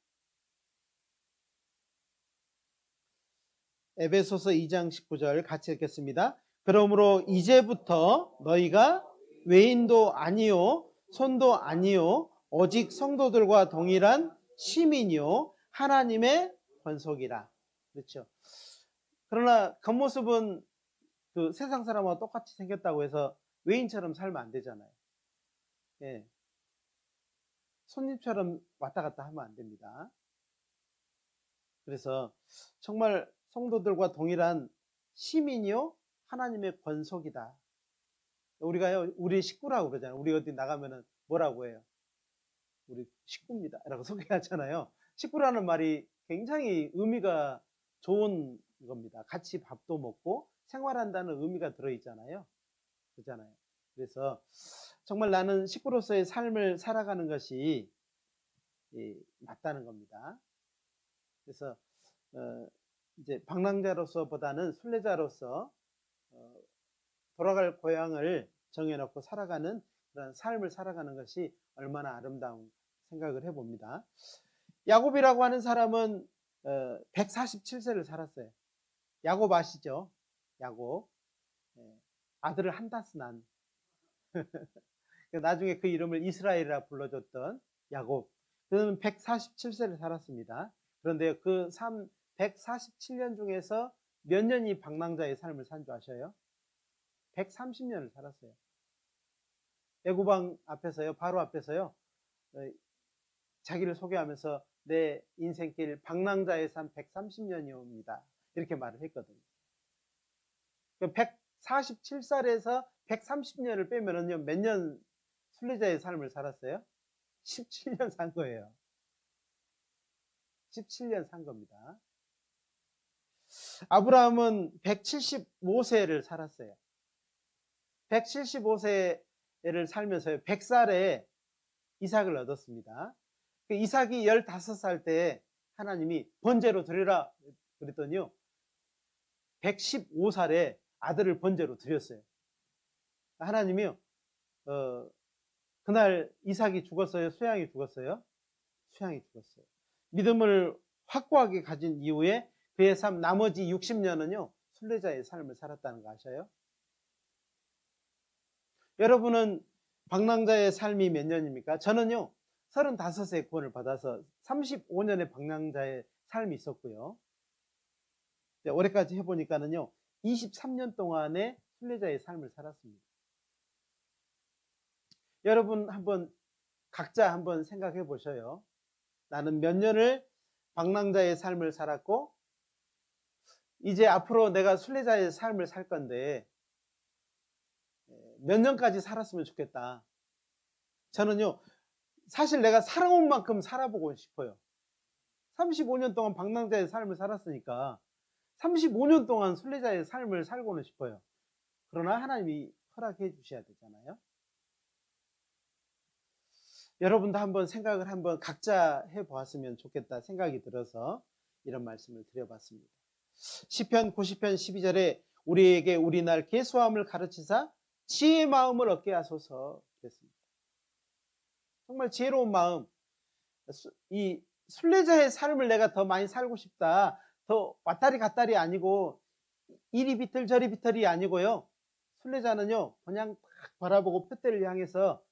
에베소서 2장 19절 같이 읽겠습니다. 그러므로 이제부터 너희가 외인도 아니요 손도 아니요 오직 성도들과 동일한 시민이요 하나님의 권속이라. 그렇죠. 그러나 겉모습은 그 세상 사람과 똑같이 생겼다고 해서 외인처럼 살면 안 되잖아요. 예. 손님처럼 왔다 갔다 하면 안 됩니다. 그래서 정말 성도들과 동일한 시민이요 하나님의 권속이다. 우리가요 우리 식구라고 그러잖아요. 우리 어디 나가면은 뭐라고 해요? 우리 식구입니다 라고 소개하잖아요. 식구라는 말이 굉장히 의미가 좋은 겁니다. 같이 밥도 먹고 생활한다는 의미가 들어있잖아요. 그렇잖아요. 그래서 정말 나는 식구로서의 삶을 살아가는 것이 맞다는 겁니다. 그래서 이제 방랑자로서보다는 순례자로서 돌아갈 고향을 정해놓고 살아가는 그런 삶을 살아가는 것이 얼마나 아름다운 생각을 해봅니다. 야곱이라고 하는 사람은 147세를 살았어요. 야곱 아시죠? 야곱. 아들을 한다스 난. 나중에 그 이름을 이스라엘이라 불러줬던 야곱. 그는 147세를 살았습니다. 그런데 그 147년 중에서 몇 년이 방랑자의 삶을 산 줄 아셔요? 130년을 살았어요. 애고방 앞에서요, 바로 앞에서요, 자기를 소개하면서 내 인생길 방랑자의 삶 130년이옵니다. 이렇게 말을 했거든요. 147살에서 130년을 빼면은요, 몇 년 순례자의 삶을 살았어요? 17년 산 거예요. 17년 산 겁니다. 아브라함은 175세를 살았어요. 175세를 살면서요, 100살에 이삭을 얻었습니다. 이삭이 15살 때 하나님이 번제로 드리라 그랬더니요, 115살에 아들을 번제로 드렸어요. 하나님이요, 그날 이삭이 죽었어요? 수양이 죽었어요? 수양이 죽었어요. 믿음을 확고하게 가진 이후에 그의 삶 나머지 60년은요 순례자의 삶을 살았다는 거 아셔요? 여러분은 방랑자의 삶이 몇 년입니까? 저는요 35세 구원을 받아서 35년의 방랑자의 삶이 있었고요, 올해까지 해보니까는요 23년 동안의 순례자의 삶을 살았습니다. 여러분 한번 각자 한번 생각해 보셔요. 나는 몇 년을 방랑자의 삶을 살았고 이제 앞으로 내가 순례자의 삶을 살 건데 몇 년까지 살았으면 좋겠다. 저는요 사실 내가 살아온 만큼 살아보고 싶어요. 35년 동안 방랑자의 삶을 살았으니까 35년 동안 순례자의 삶을 살고는 싶어요. 그러나 하나님이 허락해 주셔야 되잖아요. 여러분도 한번 생각을 한번 각자 해보았으면 좋겠다 생각이 들어서 이런 말씀을 드려봤습니다. 시편 90편 12절에 우리에게 우리 날 계수함을 가르치사 지혜의 마음을 얻게 하소서 그랬습니다. 정말 지혜로운 마음, 이 순례자의 삶을 내가 더 많이 살고 싶다, 더 왔다리 갔다리 아니고 이리 비틀 저리 비틀이 아니고요, 순례자는요 그냥 딱 바라보고 푯대를 향해서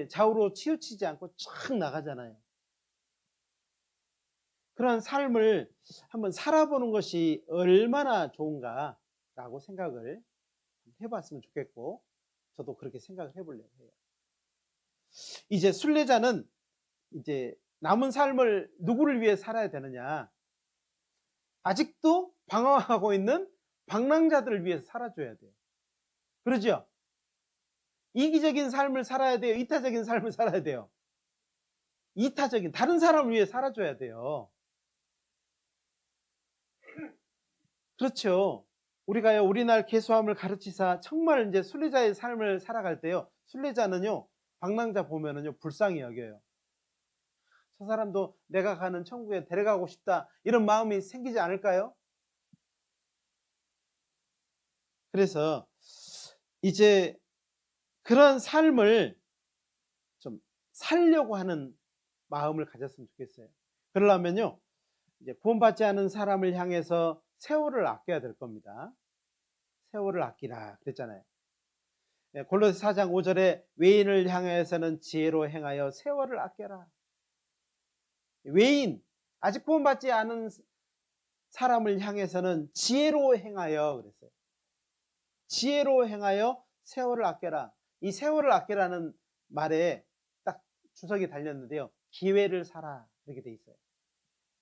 좌우로 치우치지 않고 쫙 나가잖아요. 그런 삶을 한번 살아보는 것이 얼마나 좋은가라고 생각을 해봤으면 좋겠고, 저도 그렇게 생각을 해보려고 해요. 이제 순례자는 이제 남은 삶을 누구를 위해 살아야 되느냐? 아직도 방황하고 있는 방랑자들을 위해서 살아줘야 돼요. 그러죠? 이기적인 삶을 살아야 돼요? 이타적인 삶을 살아야 돼요? 이타적인, 다른 사람을 위해 살아줘야 돼요. 그렇죠. 우리가요, 우리 날 계수함을 가르치사 정말 이제 순례자의 삶을 살아갈 때요, 순례자는요, 방랑자 보면은요, 불쌍히 여겨요. 저 사람도 내가 가는 천국에 데려가고 싶다, 이런 마음이 생기지 않을까요? 그래서 이제 그런 삶을 좀 살려고 하는 마음을 가졌으면 좋겠어요. 그러려면요, 이제 구원받지 않은 사람을 향해서 세월을 아껴야 될 겁니다. 세월을 아끼라 그랬잖아요. 골로새 4장 5절에 외인을 향해서는 지혜로 행하여 세월을 아껴라. 외인, 아직 구원받지 않은 사람을 향해서는 지혜로 행하여 그랬어요. 지혜로 행하여 세월을 아껴라. 이 세월을 아껴라는 말에 딱 주석이 달렸는데요. 기회를 사라 이렇게 돼 있어요.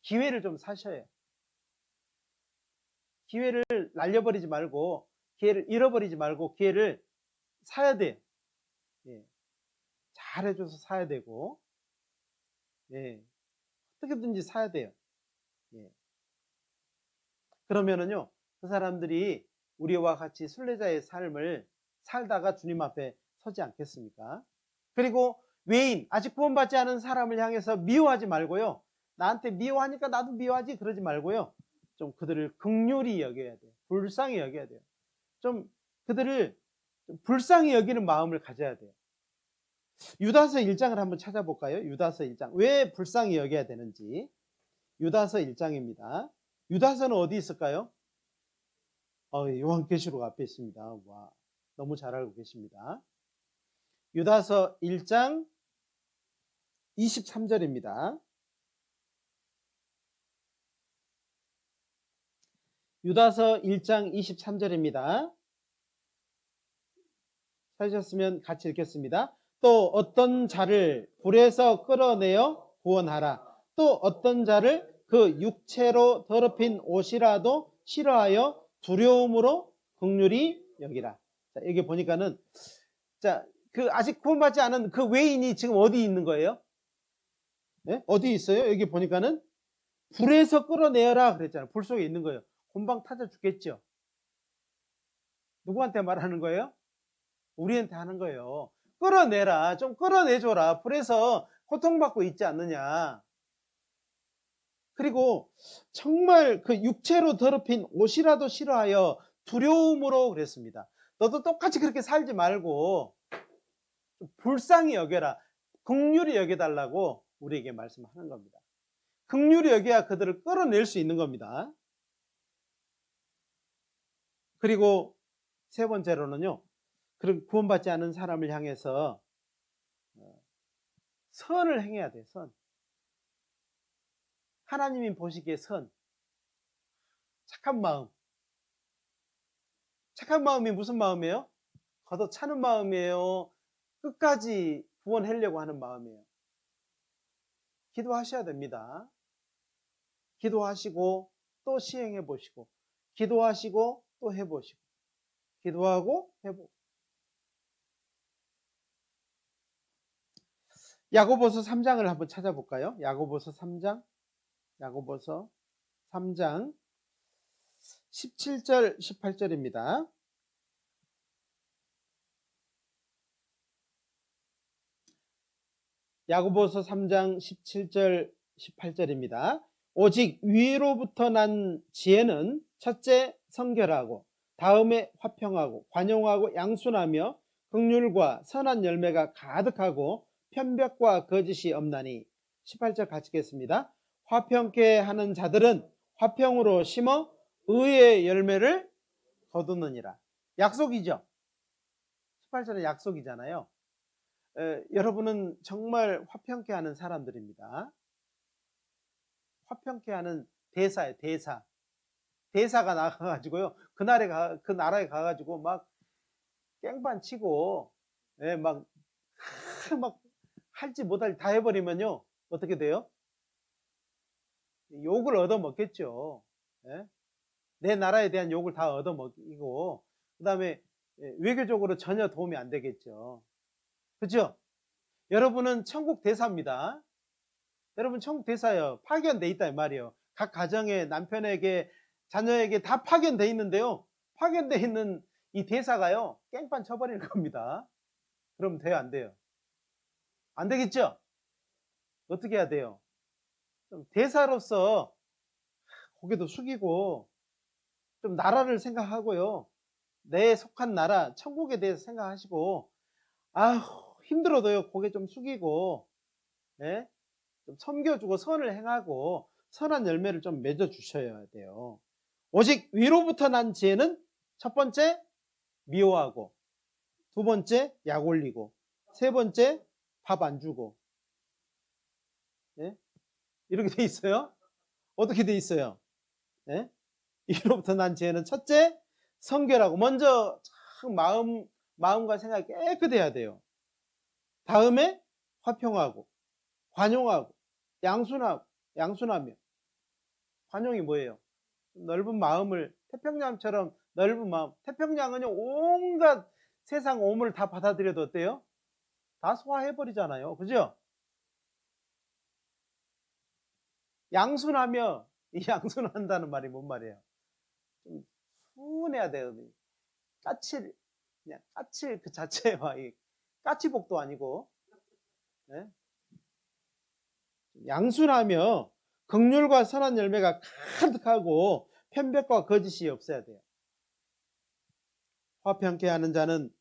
기회를 좀 사셔요. 기회를 날려버리지 말고, 기회를 잃어버리지 말고 기회를 사야 돼요. 예. 잘해줘서 사야 되고, 예. 어떻게든지 사야 돼요. 예. 그러면은요, 그 사람들이 우리와 같이 순례자의 삶을 살다가 주님 앞에 서지 않겠습니까? 그리고 외인, 아직 구원받지 않은 사람을 향해서 미워하지 말고요. 나한테 미워하니까 나도 미워하지 그러지 말고요. 좀 그들을 긍휼히 여겨야 돼요. 불쌍히 여겨야 돼요. 좀 그들을 좀 불쌍히 여기는 마음을 가져야 돼요. 유다서 1장을 한번 찾아볼까요? 유다서 1장. 왜 불쌍히 여겨야 되는지. 유다서 1장입니다. 유다서는 어디 있을까요? 요한계시록 앞에 있습니다. 와, 너무 잘 알고 계십니다. 유다서 1장 23절입니다. 유다서 1장 23절입니다. 찾으셨으면 같이 읽겠습니다. 또 어떤 자를 불에서 끌어내어 구원하라. 또 어떤 자를 그 육체로 더럽힌 옷이라도 싫어하여 두려움으로 긍휼히 여기라. 자, 여기 보니까는, 자, 그 아직 구원받지 않은 그 외인이 지금 어디 있는 거예요? 네? 어디 있어요? 여기 보니까는 불에서 끌어내어라 그랬잖아요. 불 속에 있는 거예요. 곤방 타져 죽겠죠. 누구한테 말하는 거예요? 우리한테 하는 거예요. 끌어내라. 좀 끌어내줘라. 불에서 고통받고 있지 않느냐. 그리고 정말 그 육체로 더럽힌 옷이라도 싫어하여 두려움으로 그랬습니다. 너도 똑같이 그렇게 살지 말고 불쌍히 여겨라. 긍휼히 여겨달라고 우리에게 말씀하는 겁니다. 긍휼히 여겨야 그들을 끌어낼 수 있는 겁니다. 그리고 세 번째로는요. 그런 구원받지 않은 사람을 향해서 선을 행해야 돼요. 선. 하나님이 보시기에 선. 착한 마음. 착한 마음이 무슨 마음이에요? 걷어차는 마음이에요? 끝까지 구원하려고 하는 마음이에요? 기도하셔야 됩니다. 기도하시고 또 시행해 보시고, 기도하시고 또 해보시고, 기도하고 해보고. 야고보서 3장을 한번 찾아볼까요? 야고보서 3장 17절 18절입니다. 야고보서 3장 17절 18절입니다. 오직 위로부터 난 지혜는 첫째 성결하고, 다음에 화평하고 관용하고 양순하며 긍휼과 선한 열매가 가득하고 편벽과 거짓이 없나니. 18절 같이 읽겠습니다. 화평케 하는 자들은 화평으로 심어 의의 열매를 거두느니라. 약속이죠. 18절은 약속이잖아요. 여러분은 정말 화평케 하는 사람들입니다. 화평케 하는 대사예요. 대사가 나가가지고요. 그 나라에 가가지고 막 깽판 치고, 막 할지 못할 다 해버리면요. 어떻게 돼요? 욕을 얻어먹겠죠. 내 나라에 대한 욕을 다 얻어먹이고, 그 다음에 외교적으로 전혀 도움이 안 되겠죠. 그렇죠? 여러분은 천국 대사입니다. 여러분 천국 대사예요. 파견돼 있다 이 말이에요. 각 가정에 남편에게 자녀에게 다 파견돼 있는데요. 파견돼 있는 이 대사가요. 깽판 쳐버리는 겁니다. 그럼 돼요? 안 돼요? 안 되겠죠? 어떻게 해야 돼요? 좀 대사로서 고개도 숙이고 좀 나라를 생각하고요. 내 속한 나라 천국에 대해서 생각하시고, 힘들어도요 고개 좀 숙이고, 좀 섬겨주고 선을 행하고 선한 열매를 좀 맺어 주셔야 돼요. 오직 위로부터 난 지혜는 첫 번째 미워하고, 두 번째 약 올리고, 세 번째 밥 안 주고. 예? 이렇게 돼 있어요. 어떻게 돼 있어요? 예? 위로부터 난 지혜는 첫째 성결하고, 먼저 참 마음과 생각이 깨끗해야 돼요. 다음에 화평하고, 관용하고, 양순하며. 관용이 뭐예요? 넓은 마음을, 태평양처럼 넓은 마음. 태평양은요, 온갖 세상 오물을 다 받아들여도 어때요? 다 소화해버리잖아요. 그죠? 양순하며, 이 양순한다는 말이 뭔 말이에요? 좀 순해야 돼요. 그냥 까칠 그 자체와 이 까치복도 아니고, 네? 양순하며 긍휼과 선한 열매가 가득하고 편백과 거짓이 없어야 돼요. 화평케 하는 자는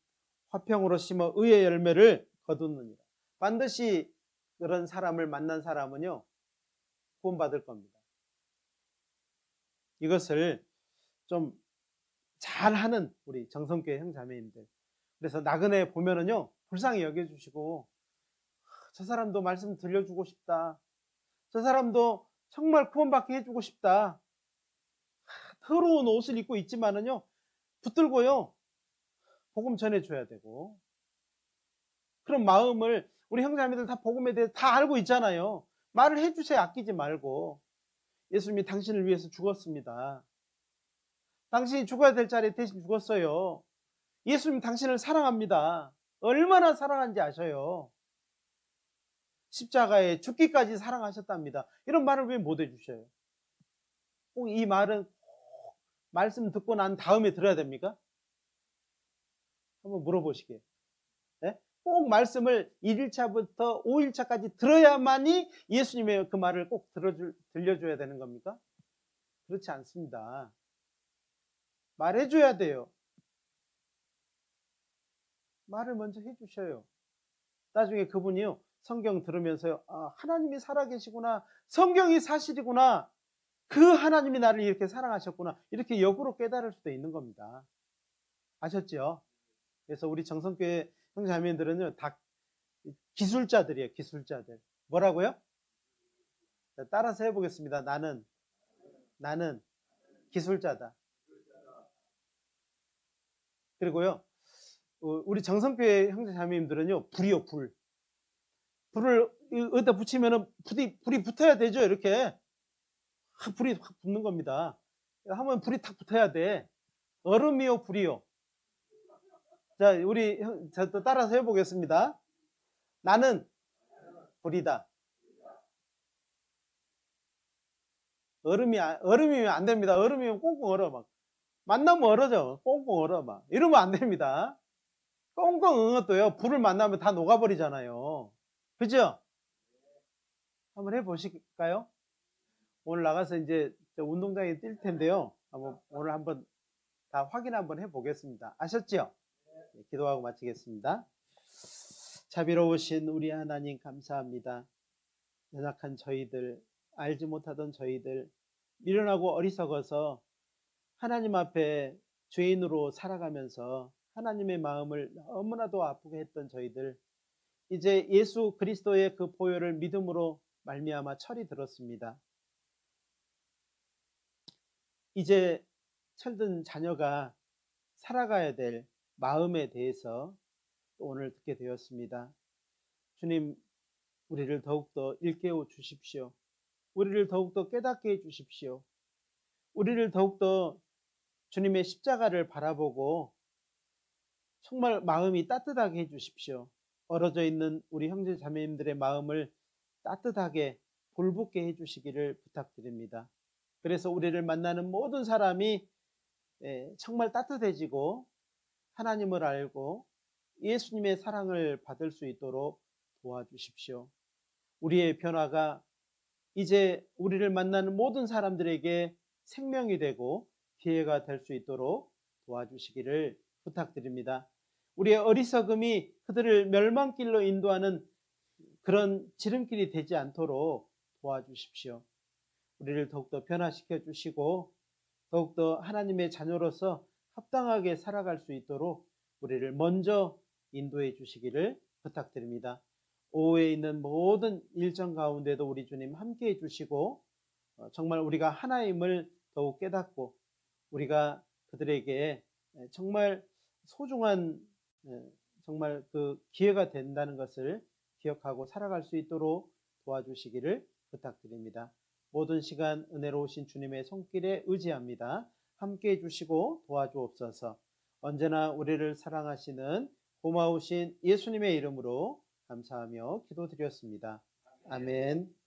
화평으로 심어 의의 열매를 거두느니라. 반드시 그런 사람을 만난 사람은요, 구원받을 겁니다. 이것을 좀 잘하는 우리 정성교회 형제자매님들, 그래서 나그네 보면은요, 불쌍히 여겨주시고, 저 사람도 말씀 들려주고 싶다, 저 사람도 정말 구원받게 해주고 싶다, 더러운 옷을 입고 있지만은요, 붙들고요 복음 전해줘야 되고, 그런 마음을 우리 형제자매들 다 복음에 대해서 다 알고 있잖아요. 말을 해주세요. 아끼지 말고. 예수님이 당신을 위해서 죽었습니다. 당신이 죽어야 될 자리에 대신 죽었어요. 예수님 당신을 사랑합니다. 얼마나 사랑한지 아셔요. 십자가에 죽기까지 사랑하셨답니다. 이런 말을 왜 못 해주셔요? 꼭 이 말은 말씀 듣고 난 다음에 들어야 됩니까? 한번 물어보시게. 네? 꼭 말씀을 1일차부터 5일차까지 들어야만이 예수님의 그 말을 꼭 들려줘야 되는 겁니까? 그렇지 않습니다. 말해줘야 돼요. 말을 먼저 해주셔요. 나중에 그분이요, 성경 들으면서요, 아, 하나님이 살아계시구나, 성경이 사실이구나, 그 하나님이 나를 이렇게 사랑하셨구나, 이렇게 역으로 깨달을 수도 있는 겁니다. 아셨죠? 그래서 우리 정성교회 형제자매들은요, 다 기술자들이에요. 기술자들. 뭐라고요? 따라서 해보겠습니다. 나는 기술자다. 그리고요, 우리 정성교회 형제자매님들은요, 불이요, 불. 불을 어디다 붙이면은 불이 붙어야 되죠. 이렇게 불이 확 붙는 겁니다. 한번 불이 탁 붙어야 돼. 얼음이요, 불이요? 자, 우리 또 따라서 해보겠습니다. 나는 불이다. 얼음이면 안 됩니다. 얼음이면 꽁꽁 얼어 막. 만나면 얼어져. 꽁꽁 얼어 막. 이러면 안 됩니다. 꽁꽁 얼어도요, 불을 만나면 다 녹아버리잖아요. 그죠? 한번 해보실까요? 오늘 나가서 이제 운동장에 뛸 텐데요. 오늘 한번 다 확인 한번 해보겠습니다. 아셨죠? 네, 기도하고 마치겠습니다. 자비로우신 우리 하나님 감사합니다. 연약한 저희들, 알지 못하던 저희들, 미련하고 어리석어서 하나님 앞에 죄인으로 살아가면서 하나님의 마음을 너무나도 아프게 했던 저희들, 이제 예수 그리스도의 그 보혈을 믿음으로 말미암아 철이 들었습니다. 이제 철든 자녀가 살아가야 될 마음에 대해서 오늘 듣게 되었습니다. 주님, 우리를 더욱더 일깨워 주십시오. 우리를 더욱더 깨닫게 해 주십시오. 우리를 더욱더 주님의 십자가를 바라보고 정말 마음이 따뜻하게 해 주십시오. 얼어져 있는 우리 형제 자매님들의 마음을 따뜻하게 볼붙게 해 주시기를 부탁드립니다. 그래서 우리를 만나는 모든 사람이 정말 따뜻해지고 하나님을 알고 예수님의 사랑을 받을 수 있도록 도와주십시오. 우리의 변화가 이제 우리를 만나는 모든 사람들에게 생명이 되고 기회가 될 수 있도록 도와주시기를 부탁드립니다. 우리의 어리석음이 그들을 멸망길로 인도하는 그런 지름길이 되지 않도록 도와주십시오. 우리를 더욱더 변화시켜 주시고 더욱더 하나님의 자녀로서 합당하게 살아갈 수 있도록 우리를 먼저 인도해 주시기를 부탁드립니다. 오후에 있는 모든 일정 가운데도 우리 주님 함께해 주시고 정말 우리가 하나임을 더욱 깨닫고 우리가 그들에게 정말 소중한 정말 그 기회가 된다는 것을 기억하고 살아갈 수 있도록 도와주시기를 부탁드립니다. 모든 시간 은혜로우신 주님의 손길에 의지합니다. 함께해 주시고 도와주옵소서. 언제나 우리를 사랑하시는 고마우신 예수님의 이름으로 감사하며 기도드렸습니다. 아멘.